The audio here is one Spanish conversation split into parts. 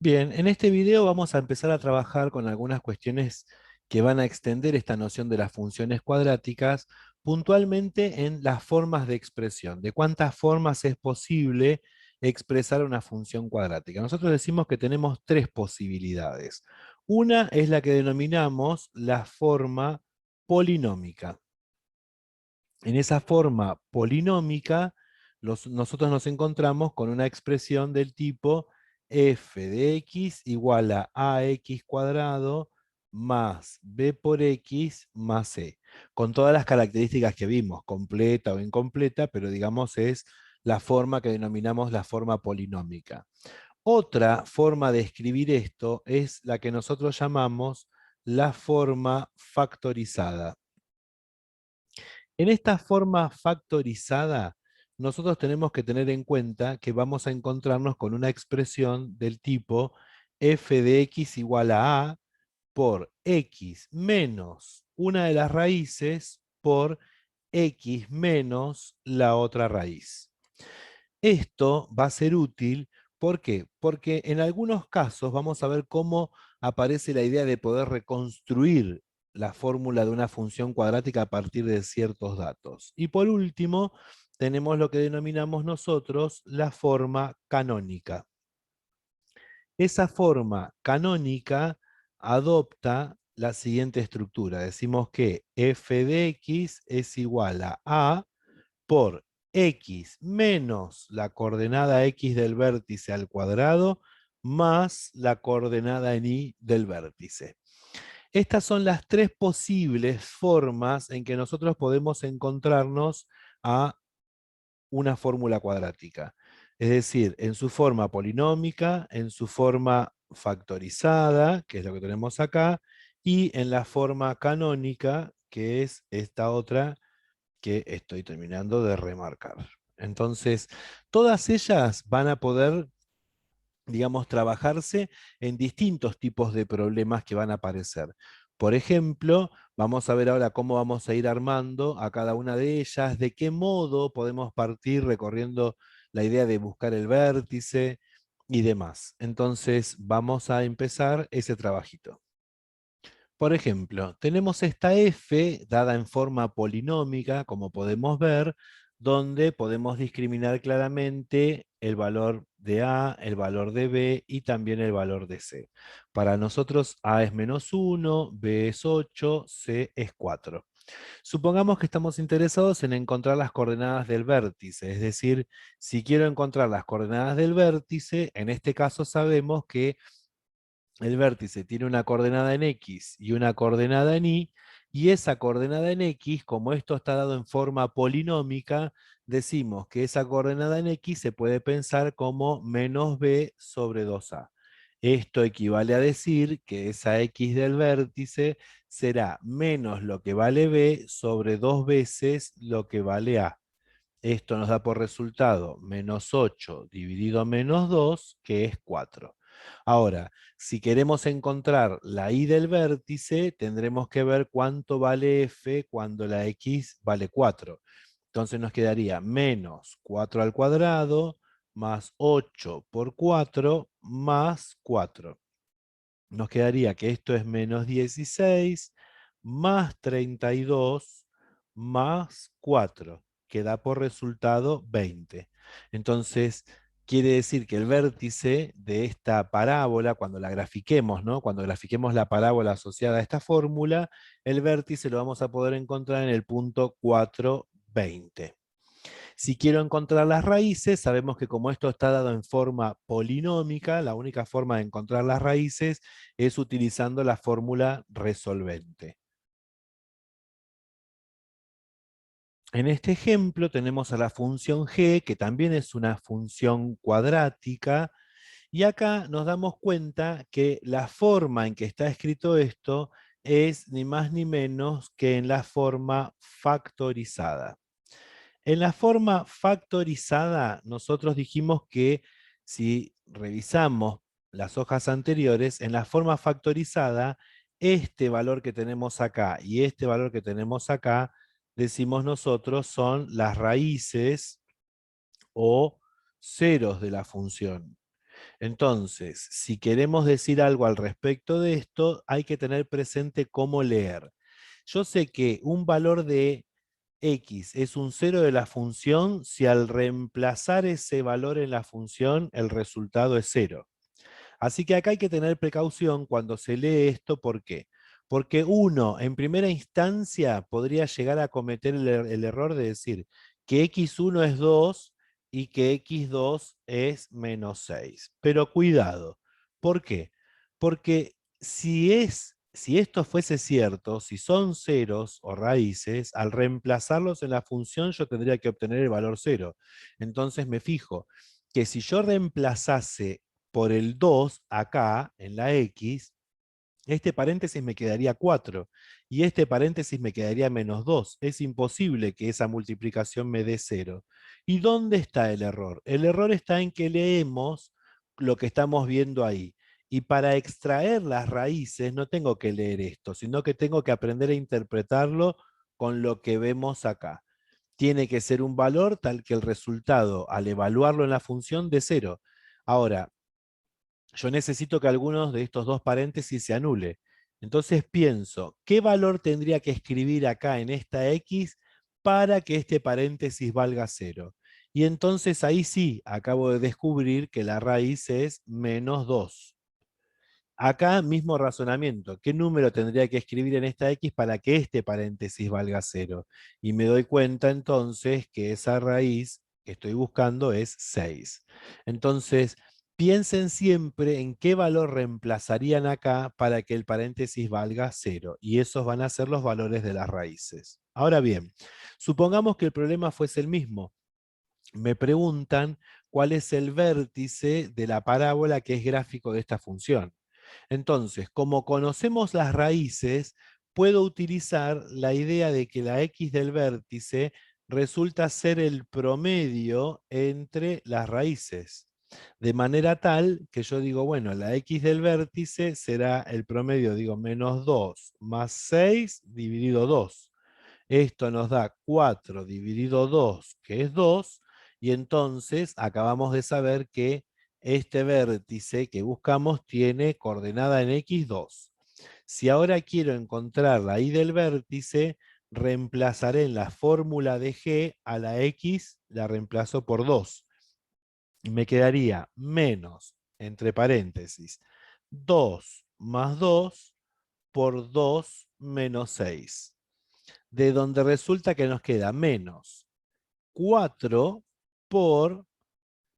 Bien, en este video vamos a empezar a trabajar con algunas cuestiones que van a extender esta noción de las funciones cuadráticas, puntualmente en las formas de expresión, de cuántas formas es posible expresar una función cuadrática. Nosotros decimos que tenemos tres posibilidades. Una es la que denominamos la forma polinómica. En esa forma polinómica, nosotros nos encontramos con una expresión del tipo f de x igual a ax cuadrado más b por x más c, con todas las características que vimos, completa o incompleta, pero digamos es la forma que denominamos la forma polinómica. Otra forma de escribir esto es la que nosotros llamamos la forma factorizada. En esta forma factorizada, nosotros tenemos que tener en cuenta que vamos a encontrarnos con una expresión del tipo f de x igual a por x menos una de las raíces por x menos la otra raíz. Esto va a ser útil, ¿por qué? Porque en algunos casos vamos a ver cómo aparece la idea de poder reconstruir la fórmula de una función cuadrática a partir de ciertos datos. Y por último, tenemos lo que denominamos nosotros la forma canónica. Esa forma canónica adopta la siguiente estructura. Decimos que f de x es igual a por x menos la coordenada x del vértice al cuadrado más la coordenada en y del vértice. Estas son las tres posibles formas en que nosotros podemos encontrarnos a una fórmula cuadrática. Es decir, en su forma polinómica, en su forma factorizada, que es lo que tenemos acá, y en la forma canónica, que es esta otra que estoy terminando de remarcar. Entonces, todas ellas van a poder, digamos, trabajarse en distintos tipos de problemas que van a aparecer. Por ejemplo, vamos a ver ahora cómo vamos a ir armando a cada una de ellas, de qué modo podemos partir recorriendo la idea de buscar el vértice y demás. Entonces, vamos a empezar ese trabajito. Por ejemplo, tenemos esta f dada en forma polinómica, como podemos ver, donde podemos discriminar claramente el valor de a, el valor de b y también el valor de c. Para nosotros a es -1, b es 8, c es 4. Supongamos que estamos interesados en encontrar las coordenadas del vértice, es decir, si quiero encontrar las coordenadas del vértice, en este caso sabemos que el vértice tiene una coordenada en X y una coordenada en Y, y esa coordenada en X, como esto está dado en forma polinómica, decimos que esa coordenada en X se puede pensar como menos b sobre 2a. Esto equivale a decir que esa X del vértice será menos lo que vale b sobre 2 veces lo que vale a. Esto nos da por resultado menos 8 dividido menos 2, que es 4. Ahora, si queremos encontrar la y del vértice, tendremos que ver cuánto vale f cuando la x vale 4. Entonces nos quedaría menos 4 al cuadrado más 8 por 4 más 4. Nos quedaría que esto es menos 16 más 32 más 4, que da por resultado 20. Entonces, quiere decir que el vértice de esta parábola, cuando la grafiquemos, ¿no? Cuando grafiquemos la parábola asociada a esta fórmula, el vértice lo vamos a poder encontrar en el punto 4, 20. Si quiero encontrar las raíces, sabemos que como esto está dado en forma polinómica, la única forma de encontrar las raíces es utilizando la fórmula resolvente. En este ejemplo tenemos a la función g, que también es una función cuadrática, y acá nos damos cuenta que la forma en que está escrito esto es ni más ni menos que en la forma factorizada. En la forma factorizada, nosotros dijimos que si revisamos las hojas anteriores, en la forma factorizada, este valor que tenemos acá y este valor que tenemos acá, decimos nosotros, son las raíces o ceros de la función. Entonces, si queremos decir algo al respecto de esto, hay que tener presente cómo leer. Yo sé que un valor de x es un cero de la función si al reemplazar ese valor en la función el resultado es cero. Así que acá hay que tener precaución cuando se lee esto. ¿Por qué? Porque uno, en primera instancia, podría llegar a cometer el error de decir que x1 es 2 y que x2 es menos 6. Pero cuidado. ¿Por qué? Porque si esto fuese cierto, si son ceros o raíces, al reemplazarlos en la función yo tendría que obtener el valor cero. Entonces me fijo que si yo reemplazase por el 2 acá en la X, este paréntesis me quedaría 4 y este paréntesis me quedaría menos 2. Es imposible que esa multiplicación me dé 0. ¿Y dónde está el error? El error está en que leemos lo que estamos viendo ahí. Y para extraer las raíces no tengo que leer esto, sino que tengo que aprender a interpretarlo con lo que vemos acá. Tiene que ser un valor tal que el resultado, al evaluarlo en la función, de 0. Ahora, yo necesito que algunos de estos dos paréntesis se anule. Entonces pienso, ¿qué valor tendría que escribir acá en esta X para que este paréntesis valga 0? Y entonces ahí sí, acabo de descubrir que la raíz es menos 2. Acá mismo razonamiento, ¿qué número tendría que escribir en esta X para que este paréntesis valga 0? Y me doy cuenta entonces que esa raíz que estoy buscando es 6. Entonces, piensen siempre en qué valor reemplazarían acá para que el paréntesis valga 0. Y esos van a ser los valores de las raíces. Ahora bien, supongamos que el problema fuese el mismo. Me preguntan cuál es el vértice de la parábola que es gráfico de esta función. Entonces, como conocemos las raíces, puedo utilizar la idea de que la x del vértice resulta ser el promedio entre las raíces. De manera tal que yo digo, bueno, la x del vértice será el promedio, digo, menos 2 más 6 dividido 2. Esto nos da 4 dividido 2, que es 2, y entonces acabamos de saber que este vértice que buscamos tiene coordenada en x2. Si ahora quiero encontrar la y del vértice, reemplazaré en la fórmula de g a la x, la reemplazo por 2. Y me quedaría menos, entre paréntesis, 2 más 2 por 2 menos 6, de donde resulta que nos queda menos 4 por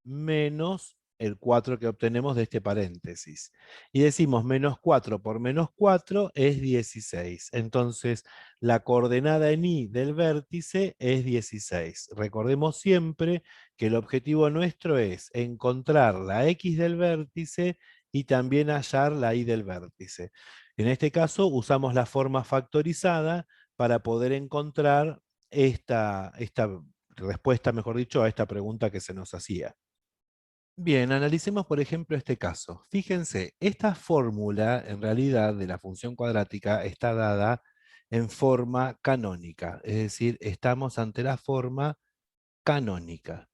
menos el 4 que obtenemos de este paréntesis. Y decimos menos 4 por menos 4 es 16. Entonces, la coordenada en y del vértice es 16. Recordemos siempre que el objetivo nuestro es encontrar la x del vértice y también hallar la y del vértice. En este caso, usamos la forma factorizada para poder encontrar esta respuesta, mejor dicho, a esta pregunta que se nos hacía. Bien, analicemos por ejemplo este caso. Fíjense, esta fórmula en realidad de la función cuadrática está dada en forma canónica, es decir, estamos ante la forma canónica.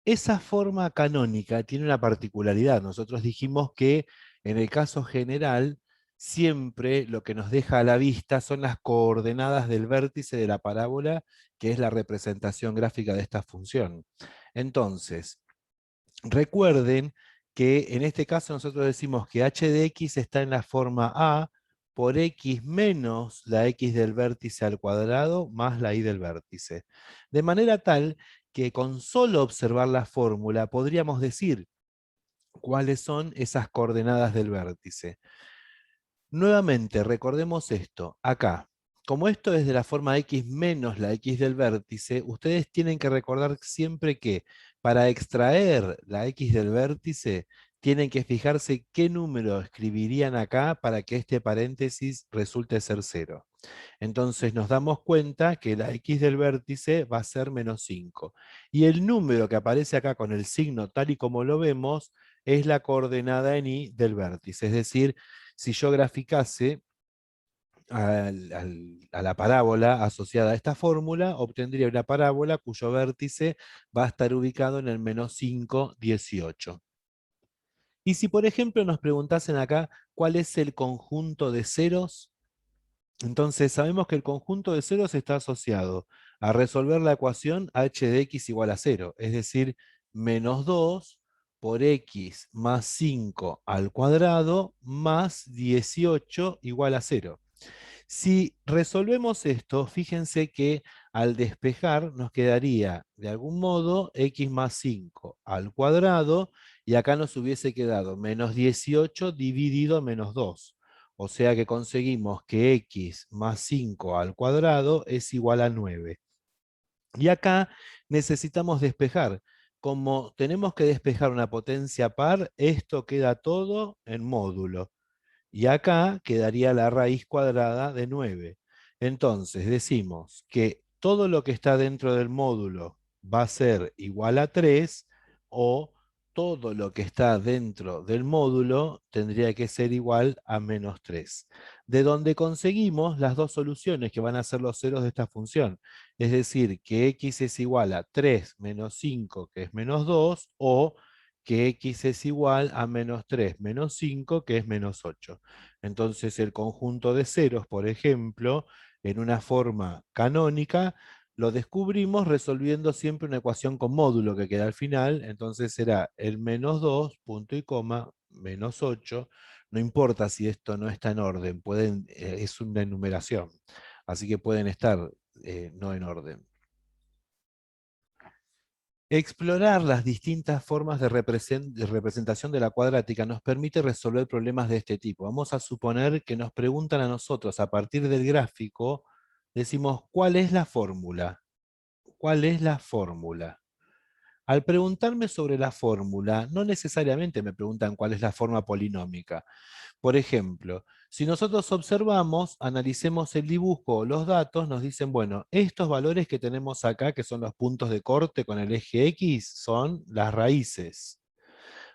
Esa forma canónica tiene una particularidad. Nosotros dijimos que en el caso general siempre lo que nos deja a la vista son las coordenadas del vértice de la parábola, que es la representación gráfica de esta función. Entonces, recuerden que en este caso nosotros decimos que h de x está en la forma a por x menos la x del vértice al cuadrado más la y del vértice. De manera tal que con solo observar la fórmula podríamos decir cuáles son esas coordenadas del vértice. Nuevamente, recordemos esto, acá. Como esto es de la forma x menos la x del vértice, ustedes tienen que recordar siempre que para extraer la x del vértice, tienen que fijarse qué número escribirían acá para que este paréntesis resulte ser 0. Entonces nos damos cuenta que la x del vértice va a ser menos 5. Y el número que aparece acá con el signo tal y como lo vemos, es la coordenada en y del vértice. Es decir, si yo graficase a la parábola asociada a esta fórmula, obtendría una parábola cuyo vértice va a estar ubicado en el menos 5, 18. Y si, por ejemplo, nos preguntasen acá cuál es el conjunto de ceros, entonces sabemos que el conjunto de ceros está asociado a resolver la ecuación h de x igual a 0, es decir, menos 2 por x más 5 al cuadrado más 18 igual a 0. Si resolvemos esto, fíjense que al despejar nos quedaría de algún modo x más 5 al cuadrado y acá nos hubiese quedado menos 18 dividido menos 2. O sea que conseguimos que x más 5 al cuadrado es igual a 9. Y acá necesitamos despejar. Como tenemos que despejar una potencia par, esto queda todo en módulo. Y acá quedaría la raíz cuadrada de 9. Entonces decimos que todo lo que está dentro del módulo va a ser igual a 3 o todo lo que está dentro del módulo tendría que ser igual a menos 3. De donde conseguimos las dos soluciones que van a ser los ceros de esta función. Es decir, que x es igual a 3 menos 5, que es menos 2, o que x es igual a menos 3 menos 5, que es menos 8. Entonces el conjunto de ceros, por ejemplo, en una forma canónica, lo descubrimos resolviendo siempre una ecuación con módulo que queda al final, entonces será el menos 2, punto y coma, menos 8. No importa si esto no está en orden, es una enumeración, así que pueden estar no en orden. Explorar las distintas formas de representación de la cuadrática nos permite resolver problemas de este tipo. Vamos a suponer que nos preguntan a nosotros a partir del gráfico, decimos, ¿cuál es la fórmula? ¿Cuál es la fórmula? Al preguntarme sobre la fórmula, no necesariamente me preguntan cuál es la forma polinómica. Por ejemplo, si nosotros observamos, analicemos el dibujo o los datos, nos dicen, bueno, estos valores que tenemos acá, que son los puntos de corte con el eje X, son las raíces.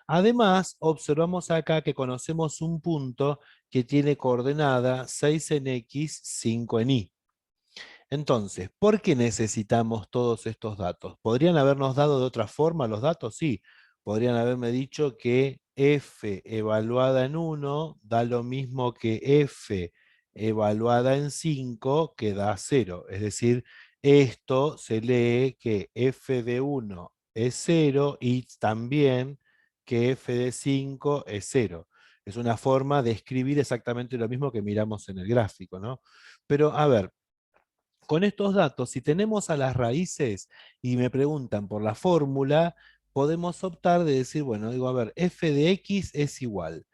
Además, observamos acá que conocemos un punto que tiene coordenada 6 en X, 5 en Y. Entonces, ¿por qué necesitamos todos estos datos? ¿Podrían habernos dado de otra forma los datos? Sí. Podrían haberme dicho que f evaluada en 1 da lo mismo que f evaluada en 5 que da 0. Es decir, esto se lee que f de 1 es 0 y también que f de 5 es 0. Es una forma de escribir exactamente lo mismo que miramos en el gráfico, ¿no? Pero a ver, con estos datos, si tenemos a las raíces y me preguntan por la fórmula, podemos optar de decir, bueno, digo, a ver, f de x es igual.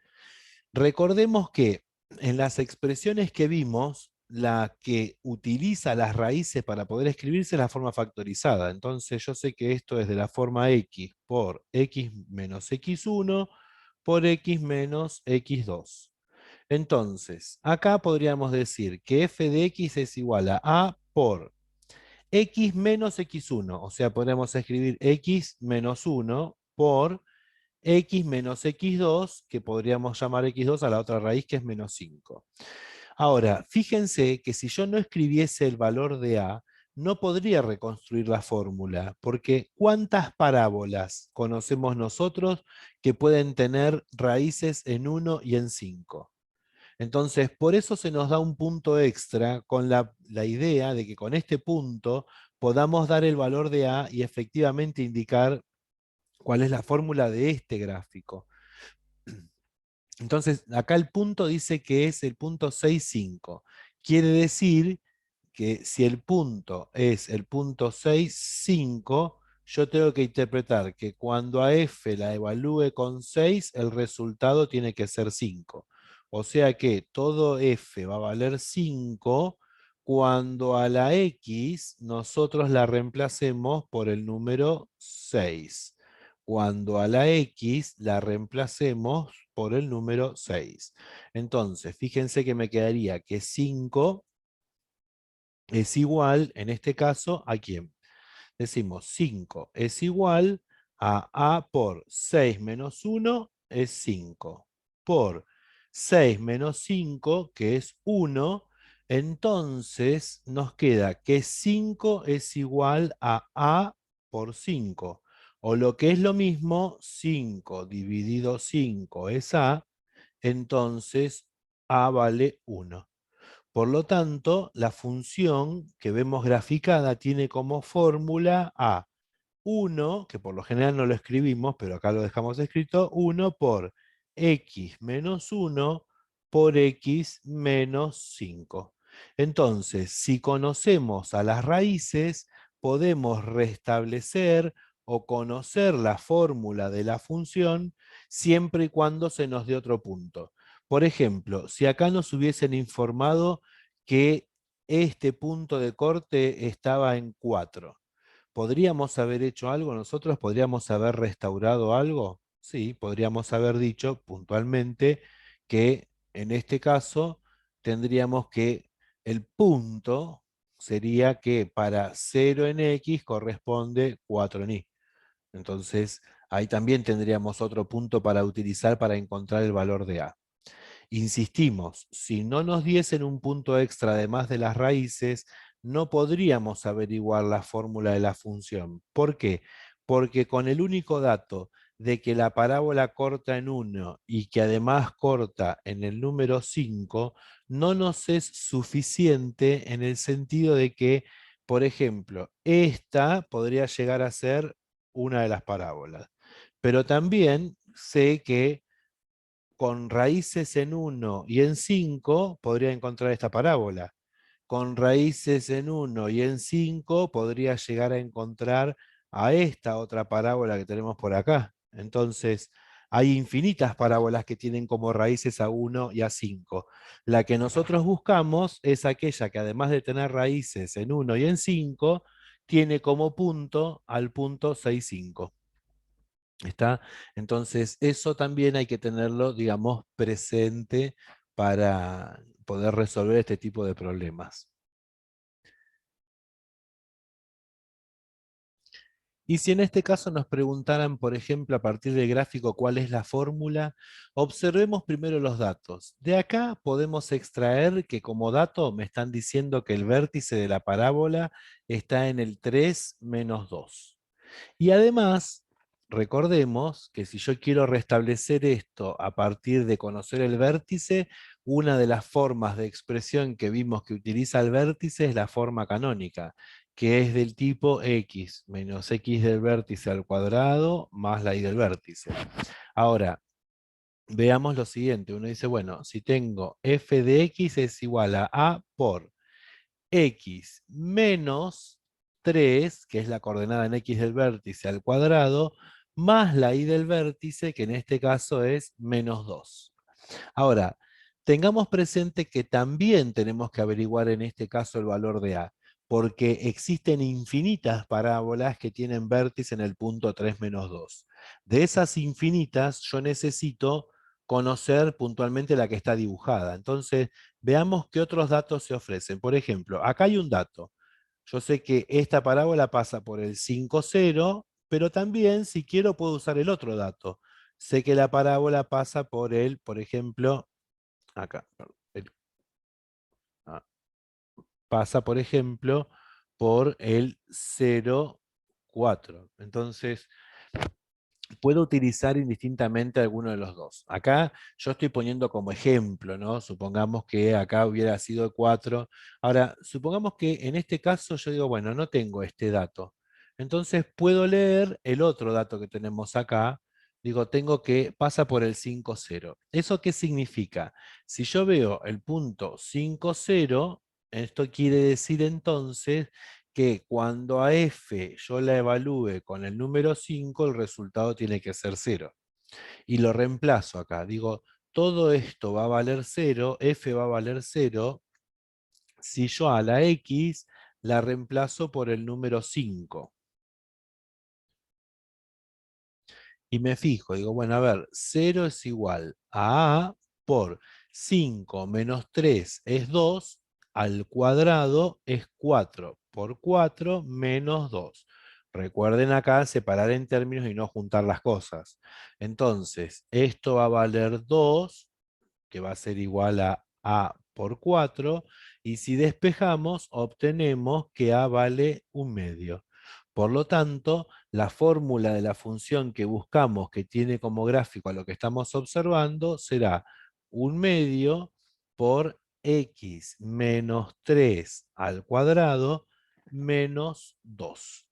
Recordemos que en las expresiones que vimos, la que utiliza las raíces para poder escribirse es la forma factorizada. Entonces yo sé que esto es de la forma x por x menos x1 por x menos x2. Entonces, acá podríamos decir que f de x es igual a por x menos x1, o sea, podríamos escribir x menos 1 por x menos x2, que podríamos llamar x2 a la otra raíz, que es menos 5. Ahora, fíjense que si yo no escribiese el valor de a, no podría reconstruir la fórmula, porque ¿cuántas parábolas conocemos nosotros que pueden tener raíces en 1 y en 5? Entonces, por eso se nos da un punto extra con la idea de que con este punto podamos dar el valor de A y efectivamente indicar cuál es la fórmula de este gráfico. Entonces, acá el punto dice que es el punto 6,5. Quiere decir que si el punto es el punto 6,5, yo tengo que interpretar que cuando a f la evalúe con 6, el resultado tiene que ser 5. O sea que todo f va a valer 5 cuando a la x nosotros la reemplacemos por el número 6. Cuando a la x la reemplacemos por el número 6. Entonces, fíjense que me quedaría que 5 es igual, en este caso, ¿a quién? Decimos 5 es igual a por 6 menos 1 es 5. Por 6 menos 5, que es 1, entonces nos queda que 5 es igual a por 5. O lo que es lo mismo, 5 dividido 5 es A, entonces A vale 1. Por lo tanto, la función que vemos graficada tiene como fórmula A 1, que por lo general no lo escribimos, pero acá lo dejamos escrito, 1 por x menos 1 por x menos 5. Entonces, si conocemos a las raíces, podemos restablecer o conocer la fórmula de la función siempre y cuando se nos dé otro punto. Por ejemplo, si acá nos hubiesen informado que este punto de corte estaba en 4, ¿podríamos haber hecho algo nosotros? ¿Podríamos haber restaurado algo? Sí, podríamos haber dicho puntualmente que en este caso tendríamos que el punto sería que para 0 en x corresponde 4 en y. Entonces ahí también tendríamos otro punto para utilizar para encontrar el valor de a. Insistimos, si no nos diesen un punto extra además de las raíces, no podríamos averiguar la fórmula de la función. ¿Por qué? Porque con el único dato de que la parábola corta en 1 y que además corta en el número 5, no nos es suficiente en el sentido de que, por ejemplo, esta podría llegar a ser una de las parábolas. Pero también sé que con raíces en 1 y en 5 podría encontrar esta parábola. Con raíces en 1 y en 5 podría llegar a encontrar a esta otra parábola que tenemos por acá. Entonces, hay infinitas parábolas que tienen como raíces a 1 y a 5. La que nosotros buscamos es aquella que además de tener raíces en 1 y en 5, tiene como punto al punto 6, 5. ¿Está? Entonces, eso también hay que tenerlo, digamos, presente para poder resolver este tipo de problemas. Y si en este caso nos preguntaran, por ejemplo, a partir del gráfico cuál es la fórmula, observemos primero los datos. De acá podemos extraer que como dato me están diciendo que el vértice de la parábola está en el 3 menos 2. Y además, recordemos que si yo quiero restablecer esto a partir de conocer el vértice, una de las formas de expresión que vimos que utiliza el vértice es la forma canónica, que es del tipo x menos x del vértice al cuadrado más la y del vértice. Ahora, veamos lo siguiente. Uno dice, bueno, si tengo f de x es igual a por x menos 3, que es la coordenada en x del vértice al cuadrado, más la y del vértice, que en este caso es menos 2. Ahora, tengamos presente que también tenemos que averiguar en este caso el valor de a, porque existen infinitas parábolas que tienen vértice en el punto 3 menos 2. De esas infinitas, yo necesito conocer puntualmente la que está dibujada. Entonces, veamos qué otros datos se ofrecen. Por ejemplo, acá hay un dato. Yo sé que esta parábola pasa por el 5, 0, pero también, si quiero, puedo usar el otro dato. Sé que la parábola pasa por el, por ejemplo, acá, perdón, ah, pasa, por ejemplo, por el 0, 4. Entonces, puedo utilizar indistintamente alguno de los dos. Acá yo estoy poniendo como ejemplo, ¿no? Supongamos que acá hubiera sido 4. Ahora, supongamos que en este caso yo digo, bueno, no tengo este dato. Entonces puedo leer el otro dato que tenemos acá. Digo, tengo que pasa por el 5, 0. ¿Eso qué significa? Si yo veo el punto 5, 0, esto quiere decir entonces que cuando a f yo la evalúe con el número 5, el resultado tiene que ser 0. Y lo reemplazo acá. Digo, todo esto va a valer 0, f va a valer 0, si yo a la x la reemplazo por el número 5. Y me fijo, digo, bueno, a ver, 0 es igual a por 5 menos 3 es 2, al cuadrado es 4 por 4 menos 2. Recuerden acá separar en términos y no juntar las cosas. Entonces, esto va a valer 2, que va a ser igual a por 4, y si despejamos, obtenemos que a vale 1 medio. Por lo tanto, la fórmula de la función que buscamos, que tiene como gráfico a lo que estamos observando, será 1/2 por x menos 3 al cuadrado menos 2.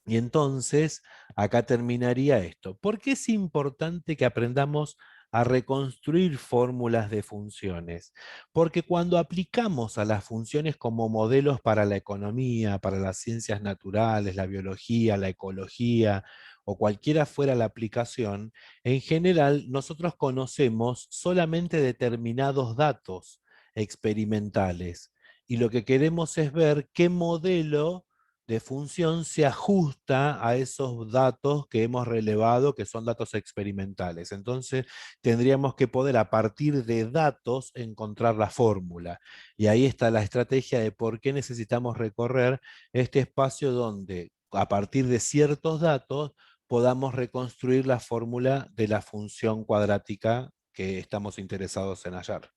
Y entonces, acá terminaría esto. ¿Por qué es importante que aprendamos a reconstruir fórmulas de funciones? Porque cuando aplicamos a las funciones como modelos para la economía, para las ciencias naturales, la biología, la ecología, o cualquiera fuera la aplicación, en general nosotros conocemos solamente determinados datos experimentales. Y lo que queremos es ver qué modelo de función se ajusta a esos datos que hemos relevado, que son datos experimentales. Entonces, tendríamos que poder, a partir de datos, encontrar la fórmula. Y ahí está la estrategia de por qué necesitamos recorrer este espacio donde, a partir de ciertos datos, podamos reconstruir la fórmula de la función cuadrática que estamos interesados en hallar.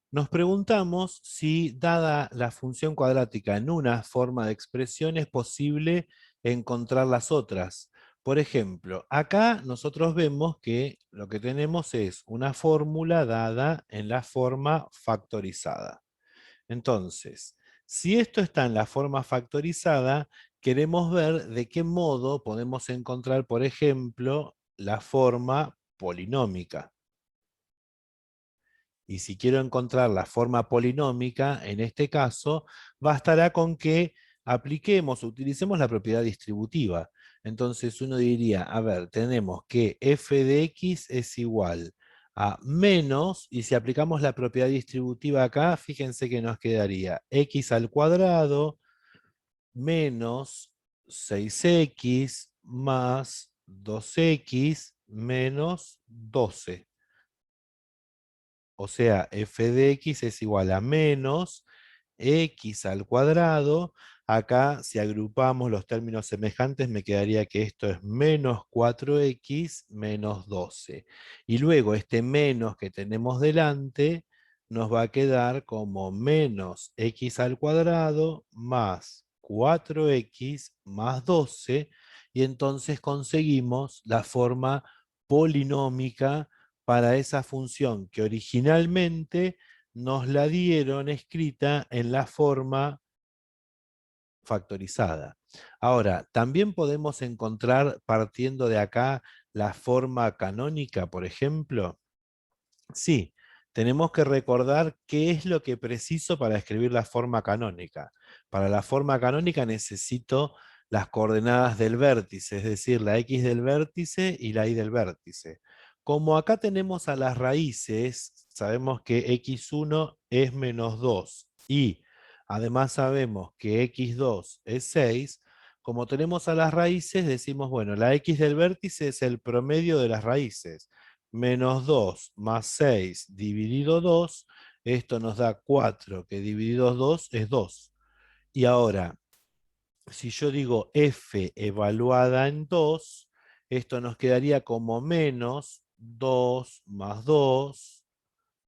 Nos preguntamos si, dada la función cuadrática en una forma de expresión, es posible encontrar las otras. Por ejemplo, acá nosotros vemos que lo que tenemos es una fórmula dada en la forma factorizada. Entonces, si esto está en la forma factorizada, queremos ver de qué modo podemos encontrar, por ejemplo, la forma polinómica. Y si quiero encontrar la forma polinómica, en este caso, bastará con que apliquemos, utilicemos la propiedad distributiva. Entonces uno diría, a ver, tenemos que f de x es igual a menos, y si aplicamos la propiedad distributiva acá, fíjense que nos quedaría x al cuadrado menos 6x más 2x menos 12. O sea, f de x es igual a menos x al cuadrado. Acá, si agrupamos los términos semejantes, me quedaría que esto es menos 4x menos 12. Y luego este menos que tenemos delante nos va a quedar como menos x al cuadrado más 4x más 12. Y entonces conseguimos la forma polinómica para esa función que originalmente nos la dieron escrita en la forma factorizada. Ahora, también podemos encontrar, partiendo de acá, la forma canónica, por ejemplo. Sí, tenemos que recordar qué es lo que preciso para escribir la forma canónica. Para la forma canónica necesito las coordenadas del vértice, es decir, la x del vértice y la y del vértice. Como acá tenemos a las raíces, sabemos que x1 es menos 2 y además sabemos que x2 es 6. Como tenemos a las raíces, decimos, bueno, la x del vértice es el promedio de las raíces. Menos 2 más 6 dividido 2, esto nos da 4, que dividido 2 es 2. Y ahora, si yo digo f evaluada en 2, esto nos quedaría como menos 2 más 2,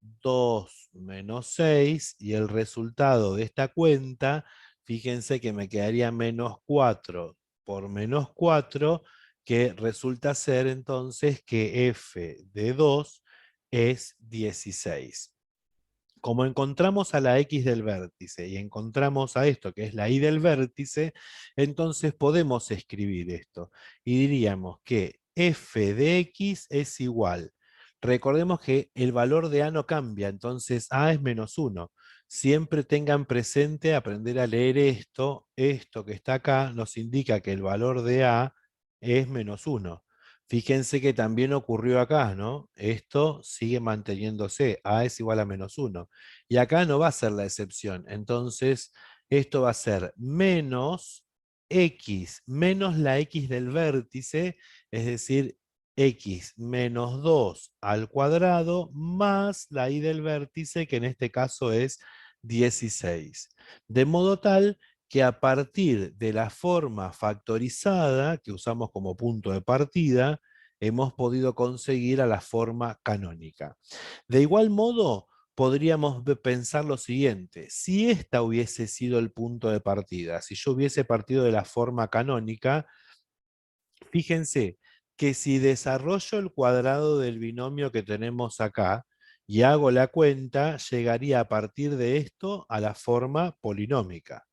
2 menos 6, y el resultado de esta cuenta, fíjense que me quedaría menos 4 por menos 4, que resulta ser entonces que f de 2 es 16. Como encontramos a la x del vértice y encontramos a esto que es la y del vértice, entonces podemos escribir esto. Y diríamos que f de x es igual. Recordemos que el valor de a no cambia, entonces a es menos 1. Siempre tengan presente aprender a leer esto. Esto que está acá nos indica que el valor de a es menos 1. Fíjense que también ocurrió acá, ¿no? Esto sigue manteniéndose, a es igual a menos 1. Y acá no va a ser la excepción. Entonces, esto va a ser menos x menos la x del vértice, es decir, x menos 2 al cuadrado más la y del vértice, que en este caso es 16. De modo tal que a partir de la forma factorizada, que usamos como punto de partida, hemos podido conseguir a la forma canónica. De igual modo, podríamos pensar lo siguiente: si esta hubiese sido el punto de partida, si yo hubiese partido de la forma canónica, fíjense que si desarrollo el cuadrado del binomio que tenemos acá y hago la cuenta, llegaría a partir de esto a la forma polinómica.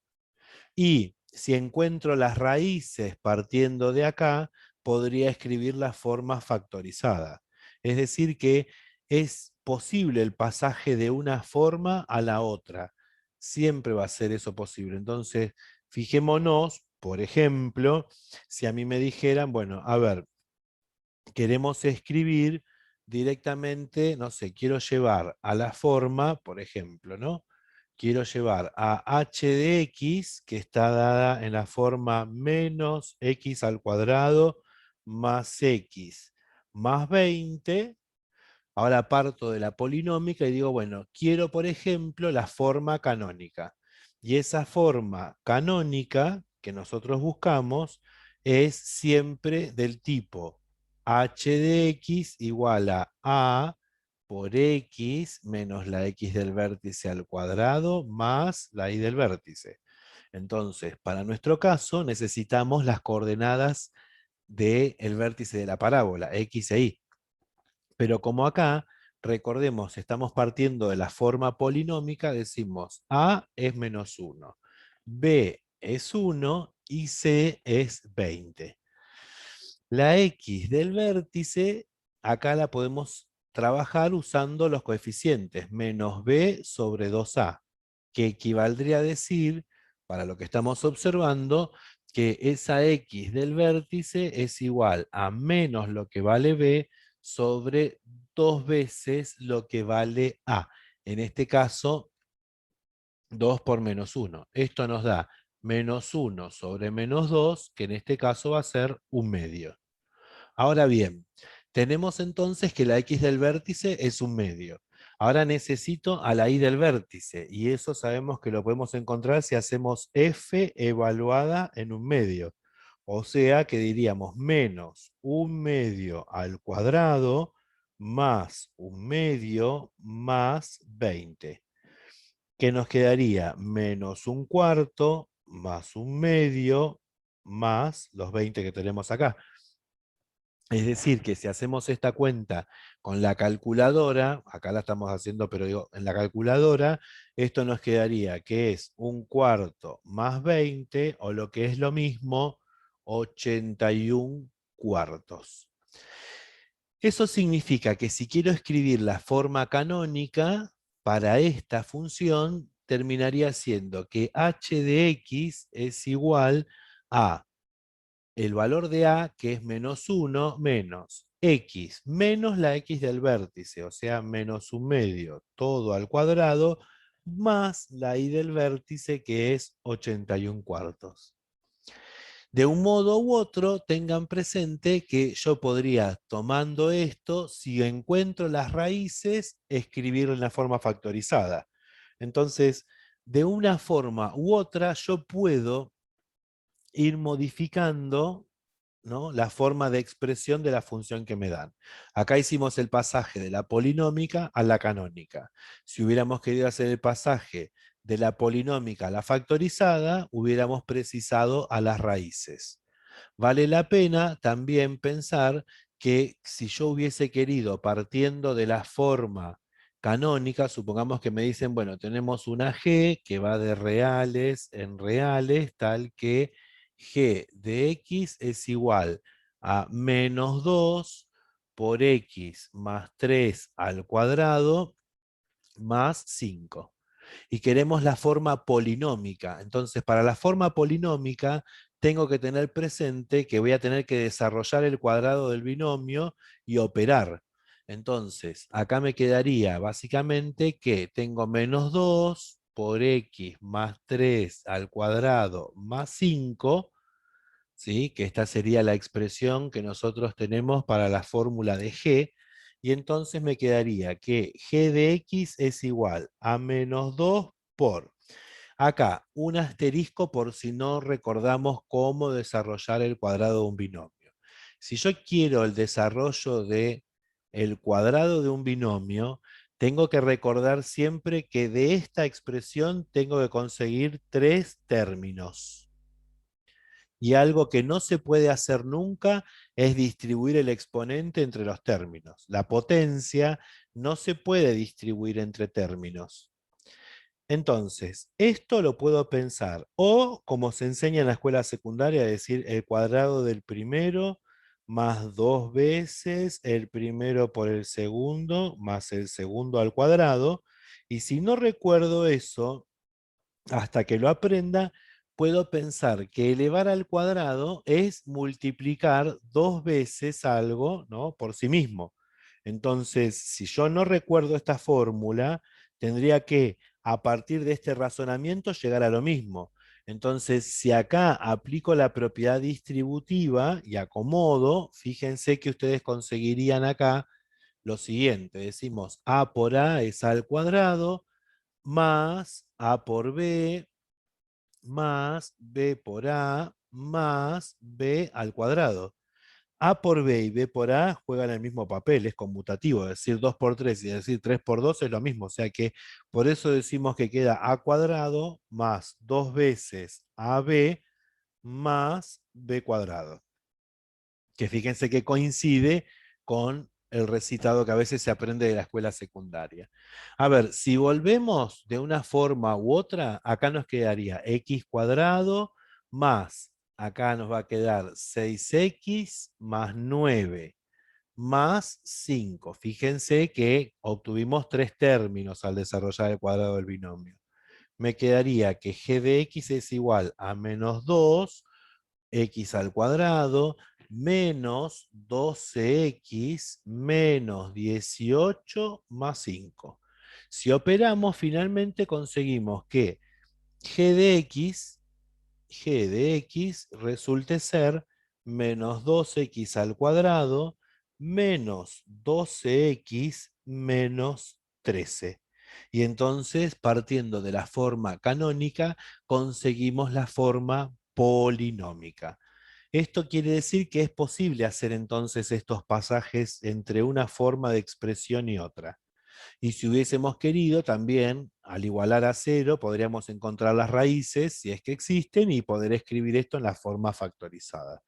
Y si encuentro las raíces partiendo de acá, podría escribir la forma factorizada. Es decir, que es posible el pasaje de una forma a la otra. Siempre va a ser eso posible. Entonces, fijémonos, por ejemplo, si a mí me dijeran, bueno, a ver, queremos escribir directamente, no sé, quiero llevar a la forma, por ejemplo, ¿no? Quiero llevar a h de x, que está dada en la forma menos x al cuadrado más x más 20. Ahora parto de la polinómica y digo, bueno, quiero, por ejemplo, la forma canónica. Y esa forma canónica que nosotros buscamos es siempre del tipo h de x igual a por x menos la x del vértice al cuadrado más la y del vértice. Entonces, para nuestro caso, necesitamos las coordenadas del vértice de la parábola, x e y. Pero como acá, recordemos, estamos partiendo de la forma polinómica, decimos A es menos 1, B es 1 y C es 20. La X del vértice, acá la podemos trabajar usando los coeficientes menos B sobre 2A, que equivaldría a decir, para lo que estamos observando, que esa X del vértice es igual a menos lo que vale B sobre 2 veces lo que vale A. En este caso, 2 por menos 1. Esto nos da menos 1 sobre menos 2, que en este caso va a ser un medio. Ahora bien, tenemos entonces que la X del vértice es un medio. Ahora necesito a la Y del vértice, y eso sabemos que lo podemos encontrar si hacemos F evaluada en un medio. O sea que diríamos menos un medio al cuadrado más un medio más 20. Que nos quedaría menos un cuarto más un medio más los 20 que tenemos acá. Es decir, que si hacemos esta cuenta con la calculadora, acá la estamos haciendo, pero digo, en la calculadora, esto nos quedaría que es un cuarto más 20, o lo que es lo mismo, 81 cuartos. Eso significa que si quiero escribir la forma canónica para esta función, terminaría siendo que h de x es igual a el valor de A, que es menos 1, menos X, menos la X del vértice, o sea, menos un medio, todo al cuadrado, más la Y del vértice, que es 81 cuartos. De un modo u otro, tengan presente que yo podría, tomando esto, si encuentro las raíces, escribirlo en la forma factorizada. Entonces, de una forma u otra, yo puedo ir modificando, ¿no?, la forma de expresión de la función que me dan. Acá hicimos el pasaje de la polinómica a la canónica. Si hubiéramos querido hacer el pasaje de la polinómica a la factorizada, hubiéramos precisado a las raíces. Vale la pena también pensar que si yo hubiese querido, partiendo de la forma canónica, supongamos que me dicen, bueno, tenemos una G que va de reales en reales, tal que G de X es igual a menos 2 por X más 3 al cuadrado más 5. Y queremos la forma polinómica. Entonces, para la forma polinómica, tengo que tener presente que voy a tener que desarrollar el cuadrado del binomio y operar. Entonces, acá me quedaría básicamente que tengo menos 2 por x más 3 al cuadrado más 5, ¿sí?, que esta sería la expresión que nosotros tenemos para la fórmula de G, y entonces me quedaría que G de X es igual a menos 2 por, acá, un asterisco por si no recordamos cómo desarrollar el cuadrado de un binomio. Si yo quiero el desarrollo de el cuadrado de un binomio, Tengo que recordar siempre que de esta expresión tengo que conseguir tres términos. Y algo que no se puede hacer nunca es distribuir el exponente entre los términos. La potencia no se puede distribuir entre términos. Entonces, esto lo puedo pensar o como se enseña en la escuela secundaria, decir el cuadrado del primero más dos veces el primero por el segundo más el segundo al cuadrado. Y si no recuerdo eso, hasta que lo aprenda, puedo pensar que elevar al cuadrado es multiplicar dos veces algo, ¿no?, por sí mismo. Entonces, si yo no recuerdo esta fórmula, tendría que, a partir de este razonamiento, llegar a lo mismo. Entonces, si acá aplico la propiedad distributiva y acomodo, fíjense que ustedes conseguirían acá lo siguiente. Decimos a por a es a al cuadrado, más a por b, más b por a, más b al cuadrado. A por b y b por a juegan el mismo papel, es conmutativo, es decir 2 por 3 y decir 3 por 2 es lo mismo, o sea que por eso decimos que queda a cuadrado más dos veces ab más b cuadrado, que fíjense que coincide con el recitado que a veces se aprende de la escuela secundaria. A ver, si volvemos de una forma u otra, acá nos quedaría x cuadrado más, acá nos va a quedar 6x más 9 más 5. Fíjense que obtuvimos tres términos al desarrollar el cuadrado del binomio. Me quedaría que g de x es igual a menos 2 x al cuadrado menos 12x menos 18 más 5. Si operamos, finalmente conseguimos que g de x resulte ser menos 2x al cuadrado menos 12x menos 13. Y entonces, partiendo de la forma canónica, conseguimos la forma polinómica. Esto quiere decir que es posible hacer entonces estos pasajes entre una forma de expresión y otra. Y si hubiésemos querido también, al igualar a cero, podríamos encontrar las raíces, si es que existen, y poder escribir esto en la forma factorizada.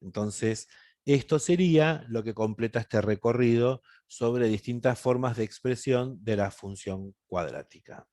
Entonces, esto sería lo que completa este recorrido sobre distintas formas de expresión de la función cuadrática.